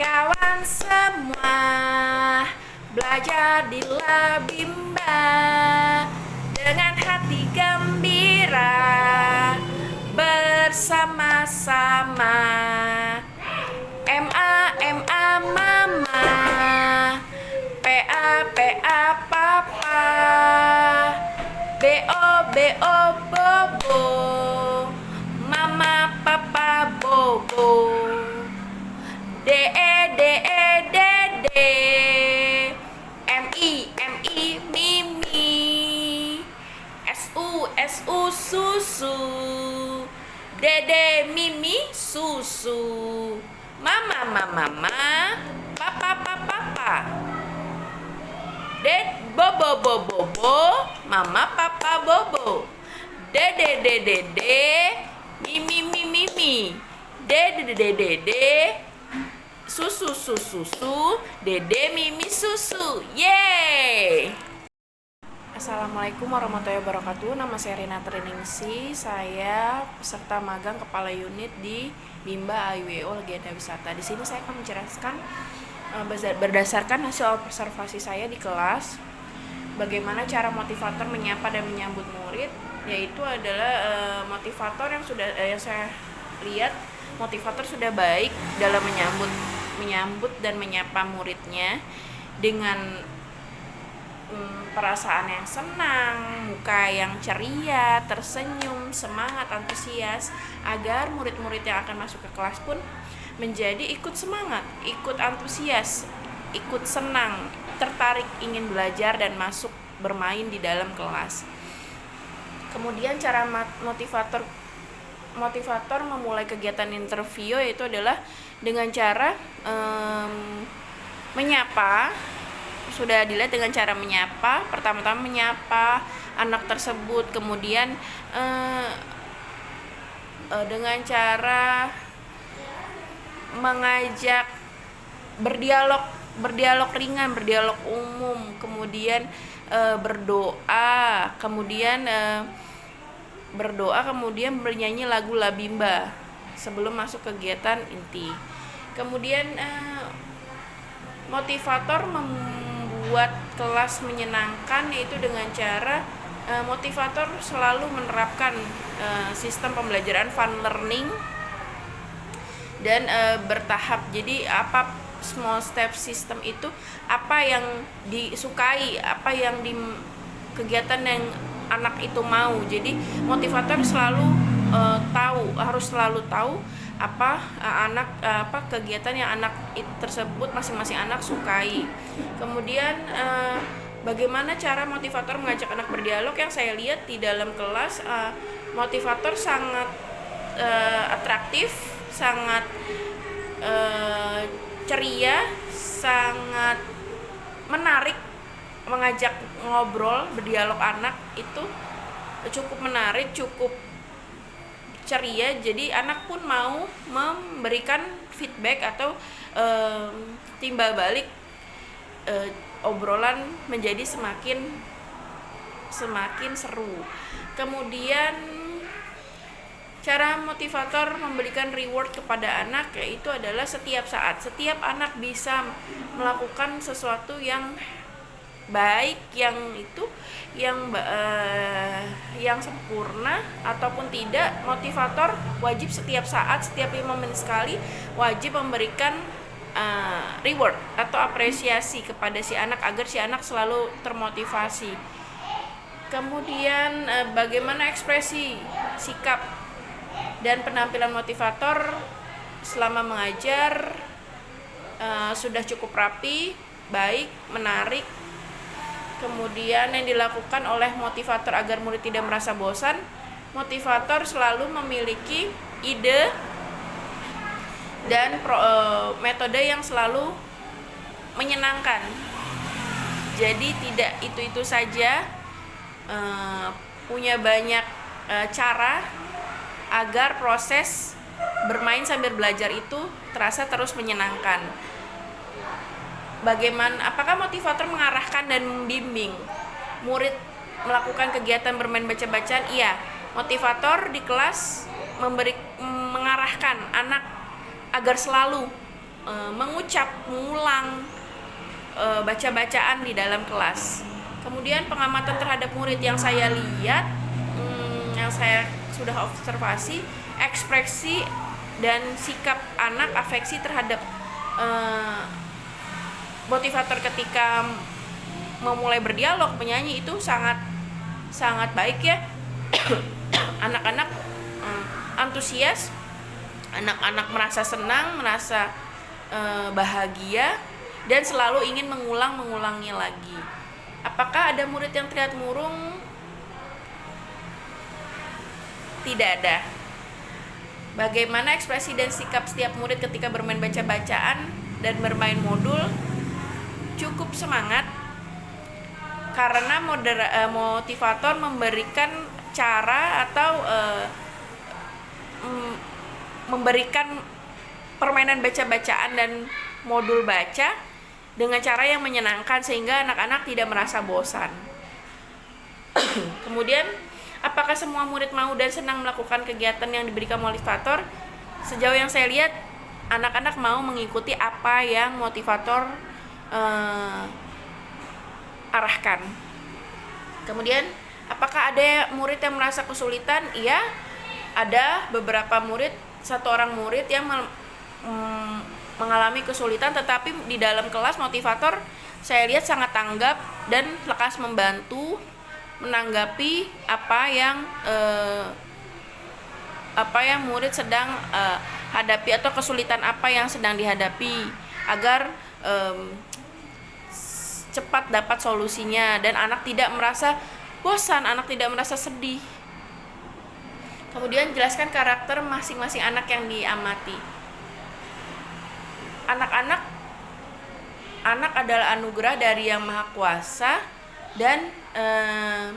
Kawan semua belajar di Labimba dengan hati gembira bersama-sama. MA mama, PA papa, BO bobo, mama papa bobo. Dede, mi mimi, su susu, dede mimi susu, mama papa, bobo, mama papa bobo, dede, mimi, dede, susu, dede mimi susu. Yeay! Assalamualaikum warahmatullahi wabarakatuh. Nama saya Rina Triningsih. Saya peserta magang kepala unit di Bimba AIWO Legenda Wisata. Di sini saya akan menjelaskan berdasarkan hasil observasi saya di kelas bagaimana cara motivator menyapa dan menyambut murid, yaitu adalah motivator yang saya lihat motivator sudah baik dalam menyambut dan menyapa muridnya dengan perasaan yang senang, muka yang ceria, tersenyum, semangat, antusias, agar murid-murid yang akan masuk ke kelas pun menjadi ikut semangat, ikut antusias, ikut senang, tertarik ingin belajar dan masuk bermain di dalam kelas. Kemudian cara motivator memulai kegiatan interview yaitu adalah dengan cara menyapa. Sudah dilihat dengan cara menyapa, pertama-tama menyapa anak tersebut, kemudian dengan cara mengajak berdialog ringan, berdialog umum, kemudian berdoa, kemudian bernyanyi lagu Labimba sebelum masuk kegiatan inti. Kemudian motivator membuat kelas menyenangkan, yaitu dengan cara motivator selalu menerapkan sistem pembelajaran fun learning dan bertahap. Jadi apa small step system itu, apa yang disukai, apa yang di kegiatan yang anak itu mau. Jadi motivator harus selalu tahu apa kegiatan yang anak tersebut masing-masing anak sukai. Kemudian bagaimana cara motivator mengajak anak berdialog? Yang saya lihat di dalam kelas, motivator sangat atraktif, sangat ceria, sangat menarik, mengajak ngobrol, berdialog anak itu cukup menarik, cukup ceria. Jadi anak pun mau memberikan feedback atau timbal balik, obrolan menjadi semakin seru. Kemudian cara motivator memberikan reward kepada anak yaitu adalah setiap anak bisa melakukan sesuatu yang baik, yang sempurna ataupun tidak, motivator wajib setiap 5 menit sekali wajib memberikan reward atau apresiasi kepada si anak agar si anak selalu termotivasi. Kemudian bagaimana ekspresi, sikap dan penampilan motivator selama mengajar sudah cukup rapi, baik, menarik. Kemudian yang dilakukan oleh motivator agar murid tidak merasa bosan, motivator selalu memiliki ide dan metode yang selalu menyenangkan. Jadi tidak itu saja, punya banyak cara agar proses bermain sambil belajar itu terasa terus menyenangkan. Apakah motivator mengarahkan dan membimbing murid melakukan kegiatan bermain baca-bacaan? Iya, motivator di kelas mengarahkan anak agar selalu mengulang baca-bacaan di dalam kelas. Kemudian pengamatan terhadap murid yang saya lihat, yang saya sudah observasi, ekspresi dan sikap anak, afeksi terhadap motivator ketika memulai berdialog, menyanyi itu sangat baik ya. Anak-anak antusias, anak-anak merasa senang, merasa bahagia, dan selalu ingin mengulangnya lagi. Apakah ada murid yang terlihat murung? Tidak ada. Bagaimana ekspresi dan sikap setiap murid ketika bermain baca-bacaan dan bermain modul? Cukup semangat, karena motivator memberikan cara atau memberikan permainan baca-bacaan dan modul baca dengan cara yang menyenangkan sehingga anak-anak tidak merasa bosan. Kemudian, apakah semua murid mau dan senang melakukan kegiatan yang diberikan motivator? Sejauh yang saya lihat, anak-anak mau mengikuti apa yang motivator arahkan. Kemudian, apakah ada murid yang merasa kesulitan? Iya, ada beberapa murid, satu orang murid yang mengalami kesulitan, tetapi di dalam kelas motivator saya lihat sangat tanggap dan lekas membantu menanggapi apa yang murid sedang hadapi atau kesulitan apa yang sedang dihadapi, agar cepat dapat solusinya dan anak tidak merasa bosan, anak tidak merasa sedih. Kemudian jelaskan karakter masing-masing anak yang diamati. Anak adalah anugerah dari Yang Maha Kuasa, dan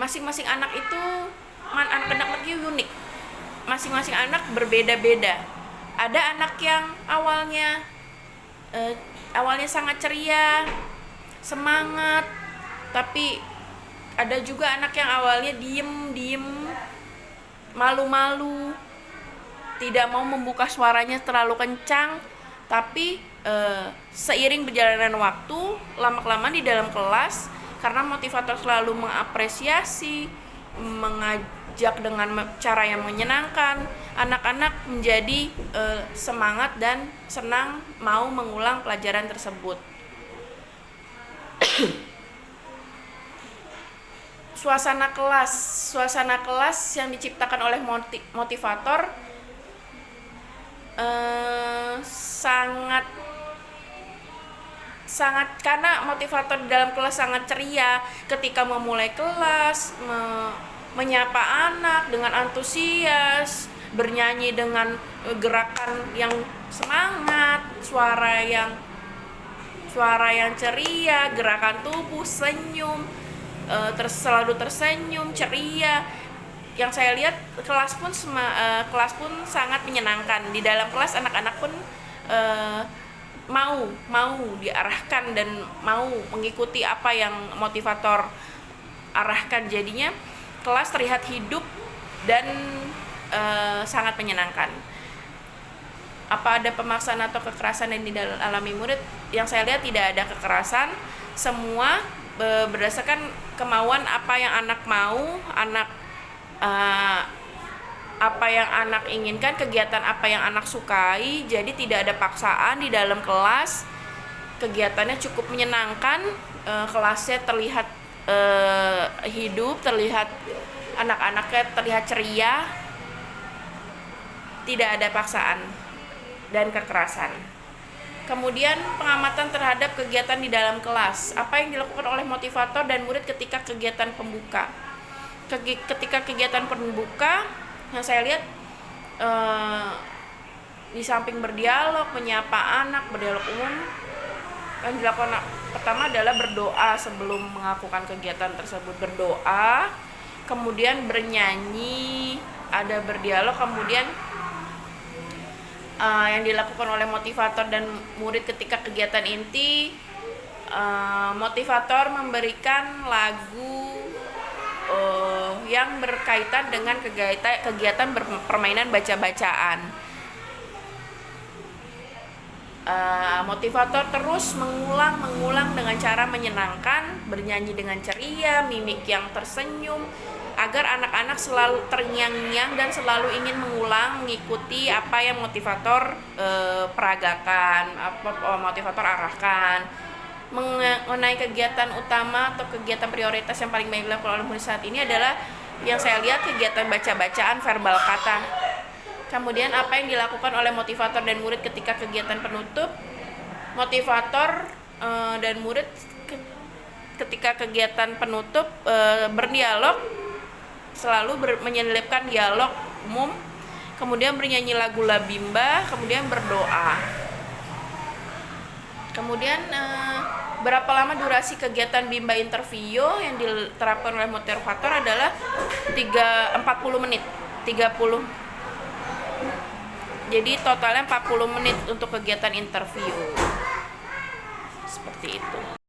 masing-masing anak itu anak-anak itu unik. Masing-masing anak berbeda-beda. Ada anak yang awalnya sangat ceria, semangat, tapi ada juga anak yang awalnya diem, malu-malu, tidak mau membuka suaranya terlalu kencang. Tapi seiring berjalannya waktu, lama-kelamaan di dalam kelas, karena motivator selalu mengapresiasi, mengajak dengan cara yang menyenangkan, anak-anak menjadi semangat dan senang mau mengulang pelajaran tersebut. Suasana kelas yang diciptakan oleh motivator sangat karena motivator di dalam kelas sangat ceria ketika memulai kelas, menyapa anak dengan antusias, bernyanyi dengan gerakan yang semangat, suara yang ceria, gerakan tubuh, senyum, selalu tersenyum, ceria. Yang saya lihat kelas pun sangat menyenangkan. Di dalam kelas anak-anak pun mau diarahkan dan mau mengikuti apa yang motivator arahkan. Jadinya kelas terlihat hidup dan sangat menyenangkan. Apa ada pemaksaan atau kekerasan yang dialami murid? Yang saya lihat tidak ada kekerasan. Semua berdasarkan kemauan apa yang anak mau, apa yang anak inginkan, kegiatan apa yang anak sukai. Jadi tidak ada paksaan di dalam kelas. Kegiatannya cukup menyenangkan, kelasnya terlihat hidup, terlihat anak-anaknya terlihat ceria, tidak ada paksaan dan kekerasan. Kemudian pengamatan terhadap kegiatan di dalam kelas. Apa yang dilakukan oleh motivator dan murid ketika kegiatan pembuka? Ketika kegiatan pembuka, yang saya lihat di samping berdialog, menyapa anak, berdialog umum, yang dilakukan pertama adalah berdoa sebelum melakukan kegiatan tersebut. Berdoa, kemudian bernyanyi, ada berdialog, kemudian yang dilakukan oleh motivator dan murid ketika kegiatan inti, motivator memberikan lagu yang berkaitan dengan kegiatan permainan baca-bacaan. Motivator terus mengulang dengan cara menyenangkan, bernyanyi dengan ceria, mimik yang tersenyum, agar anak-anak selalu terngiang-ngiang dan selalu ingin mengikuti apa yang motivator peragakan, apa motivator arahkan. Mengenai kegiatan utama atau kegiatan prioritas yang paling banyak dilakukan oleh murid saat ini adalah yang saya lihat kegiatan baca-bacaan verbal kata. Kemudian apa yang dilakukan oleh motivator dan murid ketika kegiatan penutup? Motivator dan murid ketika kegiatan penutup berdialog, selalu menyelipkan dialog umum, kemudian bernyanyi lagu Labimba, kemudian berdoa. Kemudian berapa lama durasi kegiatan Bimba interview yang diterapkan oleh motivator adalah 40 menit. 30. Jadi totalnya 40 menit untuk kegiatan interview. Seperti itu.